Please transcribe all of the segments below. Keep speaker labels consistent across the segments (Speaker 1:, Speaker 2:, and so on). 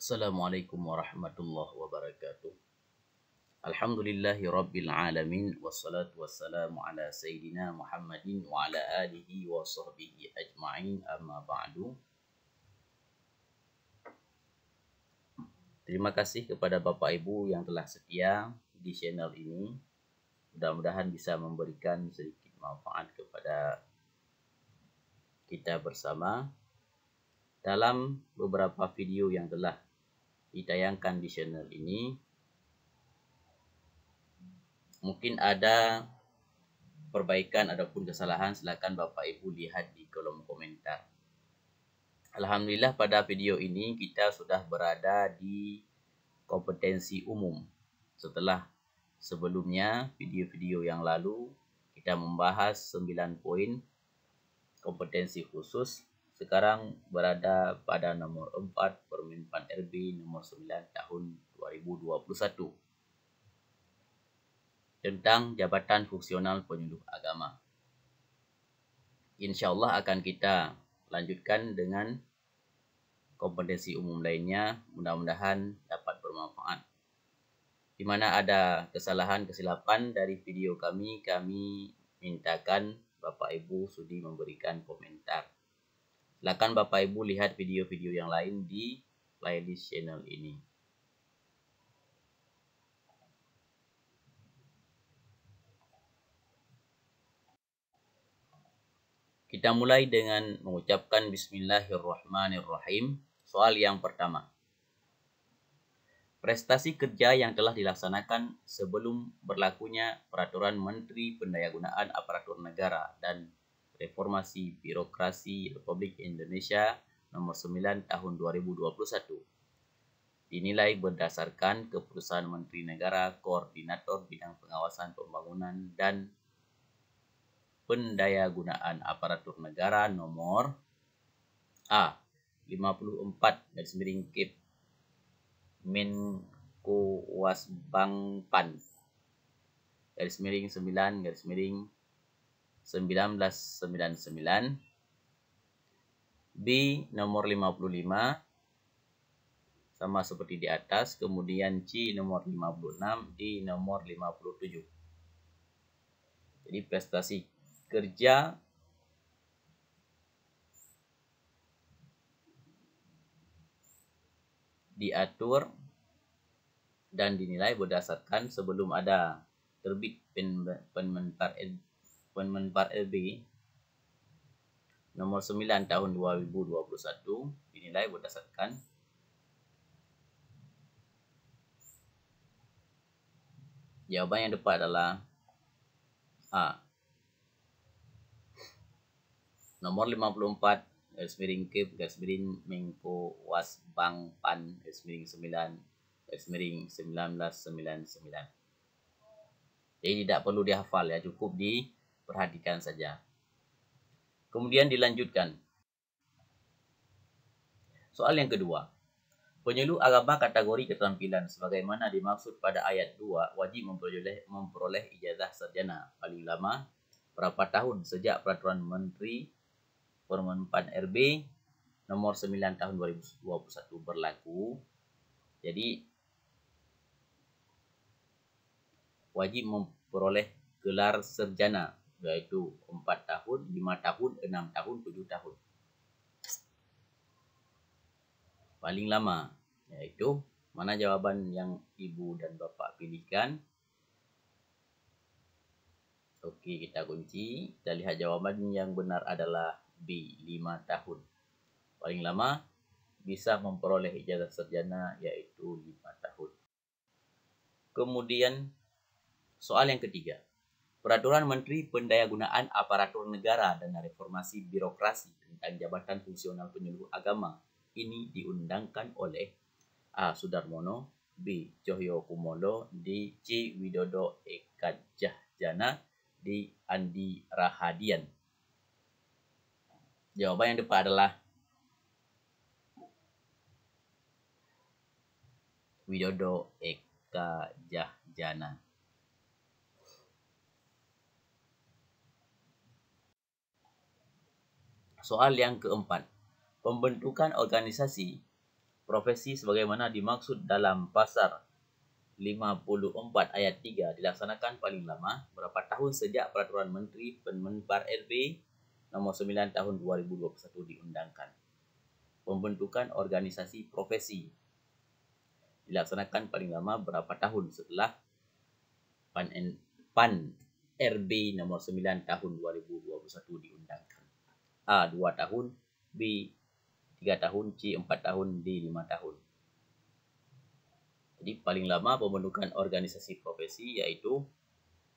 Speaker 1: Assalamualaikum warahmatullahi wabarakatuh. Alhamdulillahi rabbil alamin. Wassalatu wassalamu ala sayyidina Muhammadin wa ala alihi wa sahbihi ajma'in, amma ba'du. Terima kasih kepada Bapak Ibu yang telah setia di channel ini. Mudah-mudahan bisa memberikan sedikit manfaat kepada kita bersama. Dalam beberapa video yang telah ditayangkan di channel ini, mungkin ada perbaikan ataupun kesalahan, silakan Bapak Ibu lihat di kolom komentar. Alhamdulillah pada video ini kita sudah berada di kompetensi umum. Setelah sebelumnya video-video yang lalu kita membahas 9 poin kompetensi khusus. Sekarang berada pada nomor 4 Permen PAN RB nomor 9 tahun 2021. Tentang jabatan fungsional penyuluh agama. Insya Allah akan kita lanjutkan dengan kompetensi umum lainnya. Mudah-mudahan dapat bermanfaat. Di mana ada kesalahan kesilapan dari video kami mintakan Bapak Ibu sudi memberikan komentar. Silakan Bapak Ibu lihat video-video yang lain di playlist channel ini. Kita mulai dengan mengucapkan Bismillahirrahmanirrahim. Soal yang pertama. Prestasi kerja yang telah dilaksanakan sebelum berlakunya Peraturan Menteri Pendayagunaan Aparatur Negara dan Reformasi Birokrasi Republik Indonesia nomor 9 tahun 2021 dinilai berdasarkan Keputusan Menteri Negara Koordinator Bidang Pengawasan Pembangunan dan Pendayagunaan Aparatur Negara nomor A 54/Kep Menkoasbangpan (9/1999), B nomor 55 sama seperti di atas, kemudian C nomor 56, D nomor 57. Jadi prestasi kerja diatur dan dinilai berdasarkan sebelum ada terbit Permen PAN RB nomor 9 tahun 2021 dinilai berdasarkan jawaban yang tepat adalah A nomor 54 Kep Menkoasbangpan 9/1999. Jadi tidak perlu dihafal ya, cukup diperhatikan saja. Kemudian dilanjutkan. Soal yang kedua. Penyuluh agama kategori keterampilan sebagaimana dimaksud pada ayat 2 wajib memperoleh ijazah sarjana paling lama berapa tahun sejak Peraturan Menteri Permen PAN RB nomor 9 tahun 2021 berlaku. Jadi wajib memperoleh gelar sarjana yaitu 4 tahun, 5 tahun, 6 tahun, 7 tahun. Paling lama, yaitu mana jawaban yang Ibu dan Bapak pilihkan? Oke, kita kunci. Kita lihat jawaban yang benar adalah B, 5 tahun. Paling lama bisa memperoleh ijazah sarjana yaitu 5 tahun. Kemudian soal yang ketiga. Peraturan Menteri Pendayagunaan Aparatur Negara dan Reformasi Birokrasi tentang Jabatan Fungsional Penyuluh Agama ini diundangkan oleh A. Sudarmono, B. Cahyokumolo, D. C. Widodo Ekajahjana, D. Andi Rahadian. Jawaban yang tepat adalah Widodo Ekajahjana. Soal yang keempat. Pembentukan organisasi profesi sebagaimana dimaksud dalam pasal 54 ayat 3 dilaksanakan paling lama berapa tahun sejak Peraturan Menteri Penmenbar RB nomor 9 tahun 2021 diundangkan. Pembentukan organisasi profesi dilaksanakan paling lama berapa tahun setelah PAN RB nomor 9 tahun 2021 diundangkan. A. 2 tahun, B. 3 tahun, C. 4 tahun, D. 5 tahun. Jadi paling lama pembentukan organisasi profesi yaitu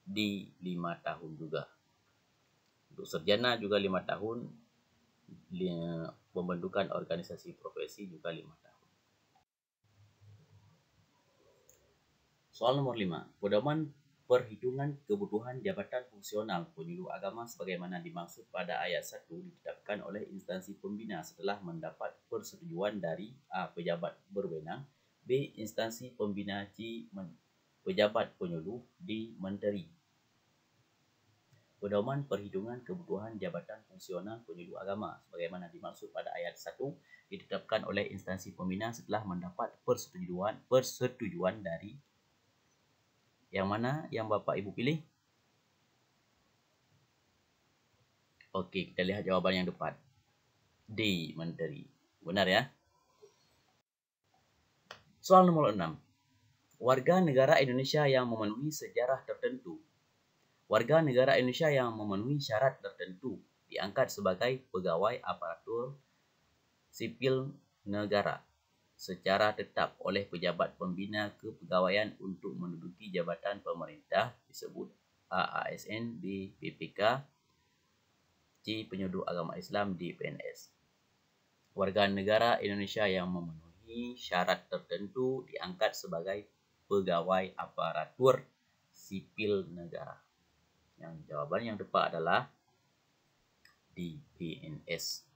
Speaker 1: di 5 tahun juga. Untuk sarjana juga 5 tahun, pembentukan organisasi profesi juga 5 tahun. Soal nomor 5. Pedoman perhitungan kebutuhan jabatan fungsional penyuluh agama sebagaimana dimaksud pada ayat 1 ditetapkan oleh instansi pembina setelah mendapat persetujuan dari A. Pejabat berwenang, B. Instansi pembina, C. Pejabat penyuluh, D. Menteri. Pedoman perhitungan kebutuhan jabatan fungsional penyuluh agama sebagaimana dimaksud pada ayat 1 ditetapkan oleh instansi pembina setelah mendapat persetujuan dari yang mana yang Bapak Ibu pilih? Okey, kita lihat jawaban yang tepat. D. Menteri. Benar ya? Soal nomor 6. Warga negara Indonesia yang memenuhi sejarah tertentu. Warga negara Indonesia yang memenuhi syarat tertentu diangkat sebagai pegawai aparatur sipil negara secara tetap oleh pejabat pembina kepegawaian untuk menduduki jabatan pemerintah disebut A. ASN, B. PPK, C. Penyuluh agama Islam, D. PNS. Warga negara Indonesia yang memenuhi syarat tertentu diangkat sebagai pegawai aparatur sipil negara. Yang jawaban yang tepat adalah D. PNS.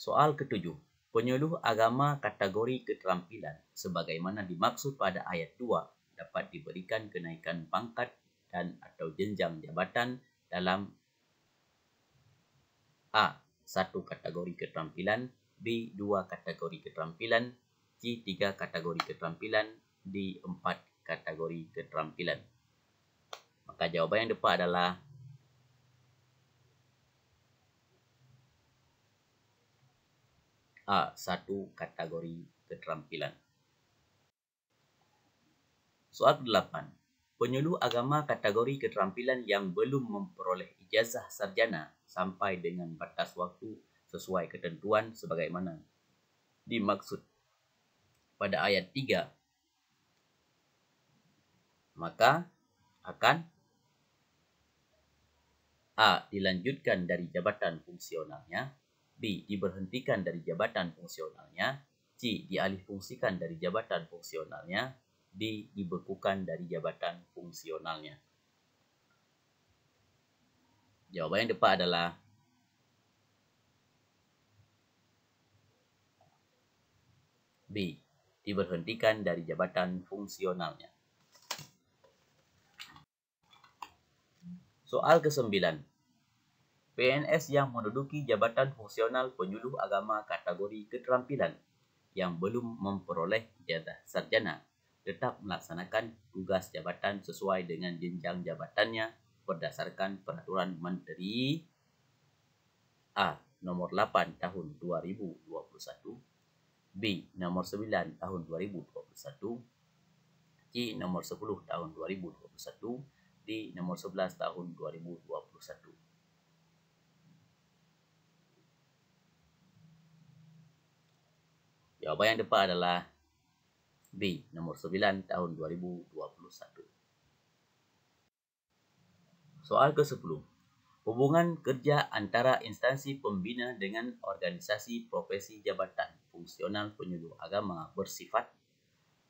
Speaker 1: Soal ke-7. Penyuluh agama kategori keterampilan sebagaimana dimaksud pada ayat 2 dapat diberikan kenaikan pangkat dan atau jenjang jabatan dalam A. 1 kategori keterampilan, B. 2 kategori keterampilan, C. 3 kategori keterampilan, D. 4 kategori keterampilan. Maka jawaban yang tepat adalah A. 1 kategori keterampilan. Soal ke-8. Penyuluh agama kategori keterampilan yang belum memperoleh ijazah sarjana sampai dengan batas waktu sesuai ketentuan sebagaimana dimaksud pada ayat 3, maka akan A. Dilanjutkan dari jabatan fungsionalnya, B. Diberhentikan dari jabatan fungsionalnya, C. Dialihfungsikan dari jabatan fungsionalnya, D. Dibekukan dari jabatan fungsionalnya. Jawaban yang tepat adalah B. Diberhentikan dari jabatan fungsionalnya. Soal ke-9. PNS yang menduduki jabatan fungsional penyuluh agama kategori keterampilan yang belum memperoleh ijazah sarjana tetap melaksanakan tugas jabatan sesuai dengan jenjang jabatannya berdasarkan Peraturan Menteri A. Nomor 8 Tahun 2021, B. Nomor 9 Tahun 2021, C. Nomor 10 Tahun 2021, D. Nomor 11 Tahun 2021. Jawaban yang tepat adalah B. Nomor 9 Tahun 2021. Soal ke-10. Hubungan kerja antara instansi pembina dengan organisasi profesi jabatan fungsional penyuluh agama bersifat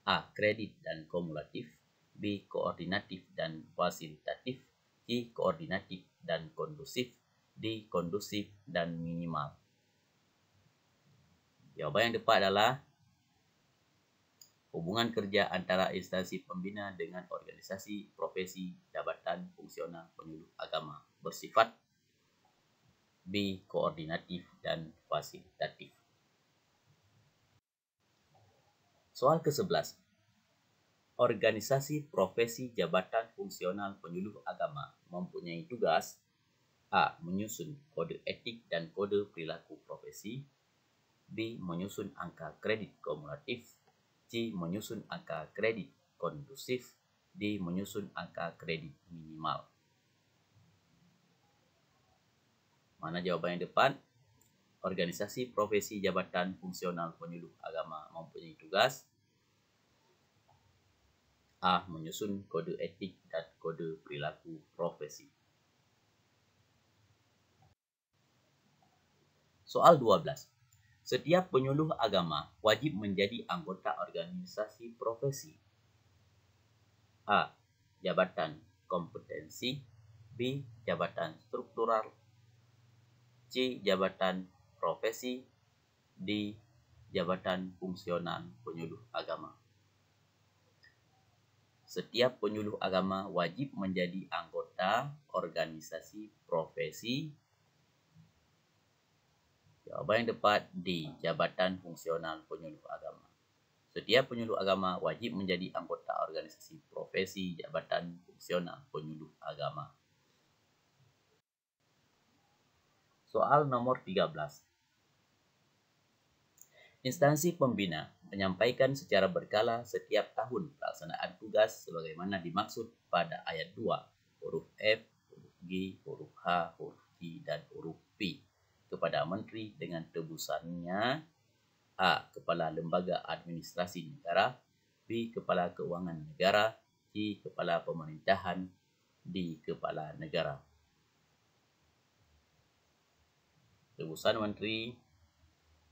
Speaker 1: A. Kredit dan kumulatif, B. Koordinatif dan fasilitatif, C. Koordinatif dan kondusif, D. Kondusif dan minimal. Jawaban yang tepat adalah hubungan kerja antara instansi pembina dengan organisasi profesi jabatan fungsional penyuluh agama bersifat B. Koordinatif dan fasilitatif. Soal ke-11. Organisasi profesi jabatan fungsional penyuluh agama mempunyai tugas A. Menyusun kode etik dan kode perilaku profesi. B. Menyusun angka kredit kumulatif. C. Menyusun angka kredit kondusif. D. Menyusun angka kredit minimal. Mana jawaban yang tepat? Organisasi profesi jabatan fungsional penyuluh agama mempunyai tugas A. Menyusun kode etik dan kode perilaku profesi. Soal 12. Setiap penyuluh agama wajib menjadi anggota organisasi profesi. A. Jabatan kompetensi. B. Jabatan struktural. C. Jabatan profesi. D. Jabatan fungsional penyuluh agama. Setiap penyuluh agama wajib menjadi anggota organisasi profesi. Jawaban yang tepat D. Jabatan fungsional penyuluh agama. Setiap penyuluh agama wajib menjadi anggota organisasi profesi jabatan fungsional penyuluh agama. Soal nomor 13. Instansi pembina menyampaikan secara berkala setiap tahun pelaksanaan tugas sebagaimana dimaksud pada ayat 2, huruf F, huruf G, huruf H, huruf I, dan huruf P kepada menteri dengan tebusannya A. Kepala Lembaga Administrasi Negara. B. Kepala Keuangan Negara. C. Kepala Pemerintahan. D. Kepala Negara. Tebusan menteri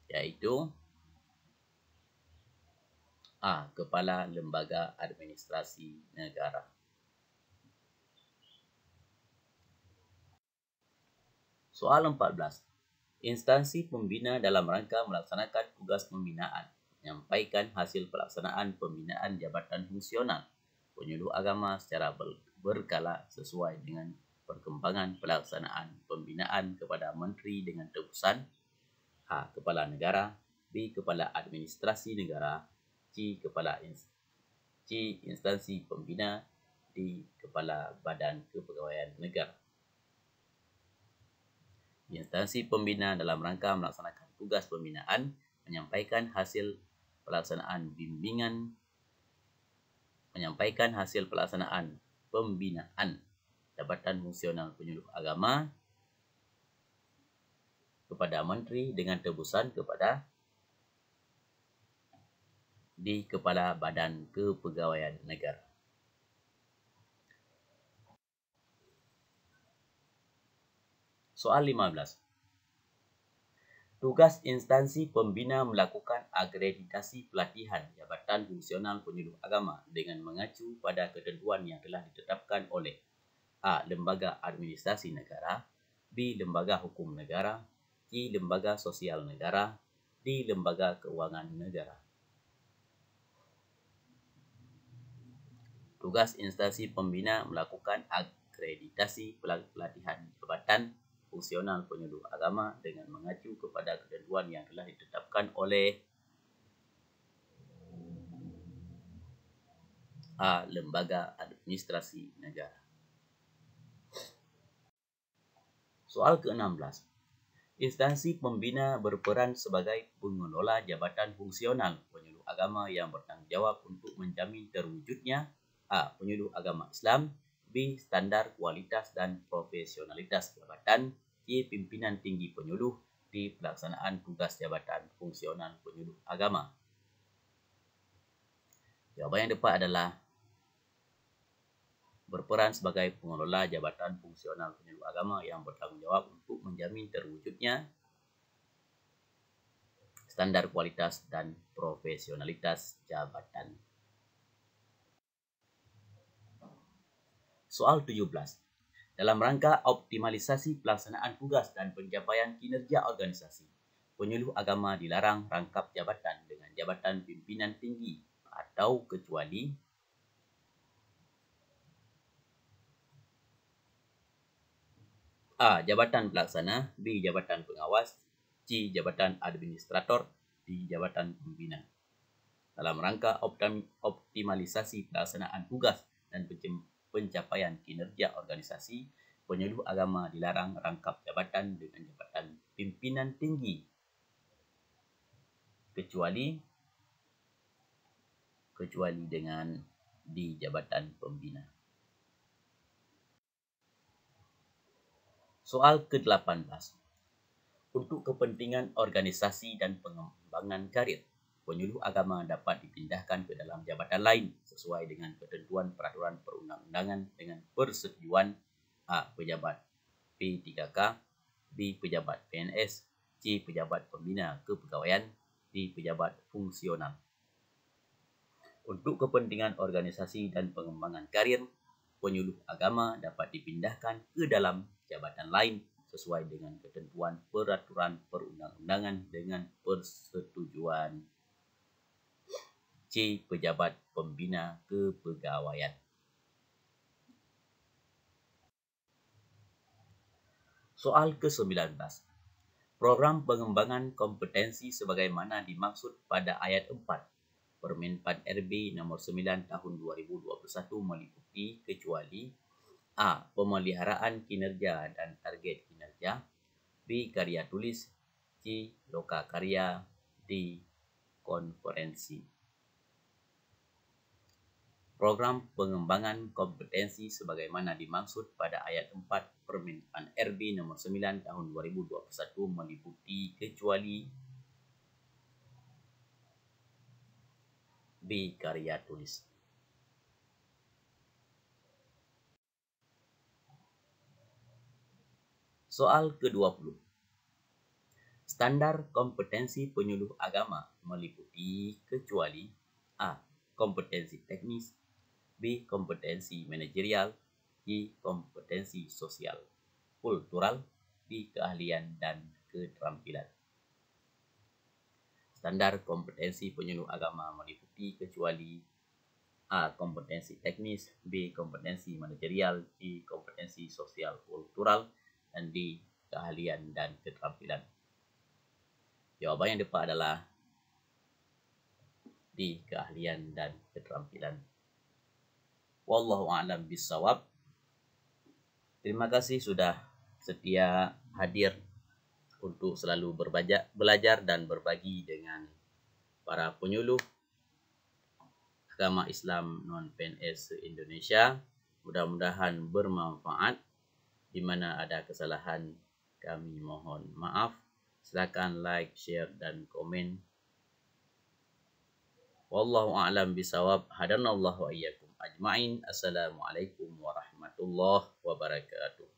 Speaker 1: yaitu A. Kepala Lembaga Administrasi Negara. Soal 14. Instansi pembina dalam rangka melaksanakan tugas pembinaan menyampaikan hasil pelaksanaan pembinaan jabatan fungsional penyuluh agama secara berkala sesuai dengan perkembangan pelaksanaan pembinaan kepada menteri dengan tebusan A. Kepala Negara. B. Kepala Administrasi Negara. C. Instansi pembina. D. Kepala Badan Kepegawaian Negara. Instansi pembina dalam rangka melaksanakan tugas pembinaan menyampaikan hasil pelaksanaan pembinaan jabatan fungsional penyuluh agama kepada menteri dengan tebusan kepada D. Kepala Badan Kepegawaian Negara. Soal 15. Tugas instansi pembina melakukan akreditasi pelatihan jabatan fungsional penyuluh agama dengan mengacu pada ketentuan yang telah ditetapkan oleh A. Lembaga Administrasi Negara. B. Lembaga Hukum Negara. C. Lembaga Sosial Negara. D. Lembaga Keuangan Negara. Tugas instansi pembina melakukan akreditasi pelatihan jabatan fungsional penyuluh agama dengan mengacu kepada ketentuan yang telah ditetapkan oleh A. Lembaga Administrasi Negara. Soal ke-16. Instansi pembina berperan sebagai pengelola jabatan fungsional penyuluh agama yang bertanggungjawab untuk menjamin terwujudnya A. Penyuluh agama Islam. B. Standar kualitas dan profesionalitas jabatan. C. Pimpinan tinggi penyuluh. D. Pelaksanaan tugas jabatan fungsional penyuluh agama. Jawaban yang tepat adalah berperan sebagai pengelola jabatan fungsional penyuluh agama yang bertanggungjawab untuk menjamin terwujudnya standar kualitas dan profesionalitas jabatan. Soal 17. Dalam rangka optimalisasi pelaksanaan tugas dan pencapaian kinerja organisasi, penyuluh agama dilarang rangkap jabatan dengan jabatan pimpinan tinggi atau kecuali A. Jabatan pelaksana, B. Jabatan pengawas, C. Jabatan administrator, D. Jabatan pembina. Dalam rangka optimalisasi pelaksanaan tugas dan pencapaian kinerja organisasi, penyuluh agama dilarang rangkap jabatan dengan jabatan pimpinan tinggi kecuali dengan di jabatan pembina. Soal ke-18. Untuk kepentingan organisasi dan pengembangan karir, penyuluh agama dapat dipindahkan ke dalam jabatan lain sesuai dengan ketentuan peraturan perundang-undangan dengan persetujuan A. Pejabat P3K, B. Pejabat PNS, C. Pejabat Pembina Kepegawaian, D. Pejabat Fungsional. Untuk kepentingan organisasi dan pengembangan karir, penyuluh agama dapat dipindahkan ke dalam jabatan lain sesuai dengan ketentuan peraturan perundang-undangan dengan persetujuan C. Pejabat Pembina Kepegawaian. Soal ke-19. Program pengembangan kompetensi sebagaimana dimaksud pada ayat 4 Permen PAN RB nomor 9 tahun 2021 meliputi kecuali A. Pemeliharaan kinerja dan target kinerja, B. Karya tulis, C. Loka karya, D. Konferensi. Program pengembangan kompetensi sebagaimana dimaksud pada ayat 4 Permen PAN RB nomor 9 tahun 2021 meliputi kecuali B. Karya tulis. Soal ke-20. Standar kompetensi penyuluh agama meliputi kecuali A. Kompetensi teknis, B. Kompetensi manajerial, C. Kompetensi sosial, kultural, D. Keahlian dan keterampilan. Standar kompetensi penyuluh agama meliputi kecuali A. Kompetensi teknis, B. Kompetensi manajerial, C. Kompetensi sosial kultural, dan D. Keahlian dan keterampilan. Jawaban yang tepat adalah D. Keahlian dan keterampilan. Wallahu a'lam bishawab. Terima kasih sudah setia hadir untuk selalu belajar dan berbagi dengan para penyuluh agama Islam non-PNS Indonesia. Mudah-mudahan bermanfaat. Di mana ada kesalahan kami mohon maaf. Silakan like, share dan komen. Wallahu a'lam bishawab. Hadanallahu wa iyyakum ajma'in. Assalamualaikum warahmatullahi wabarakatuh.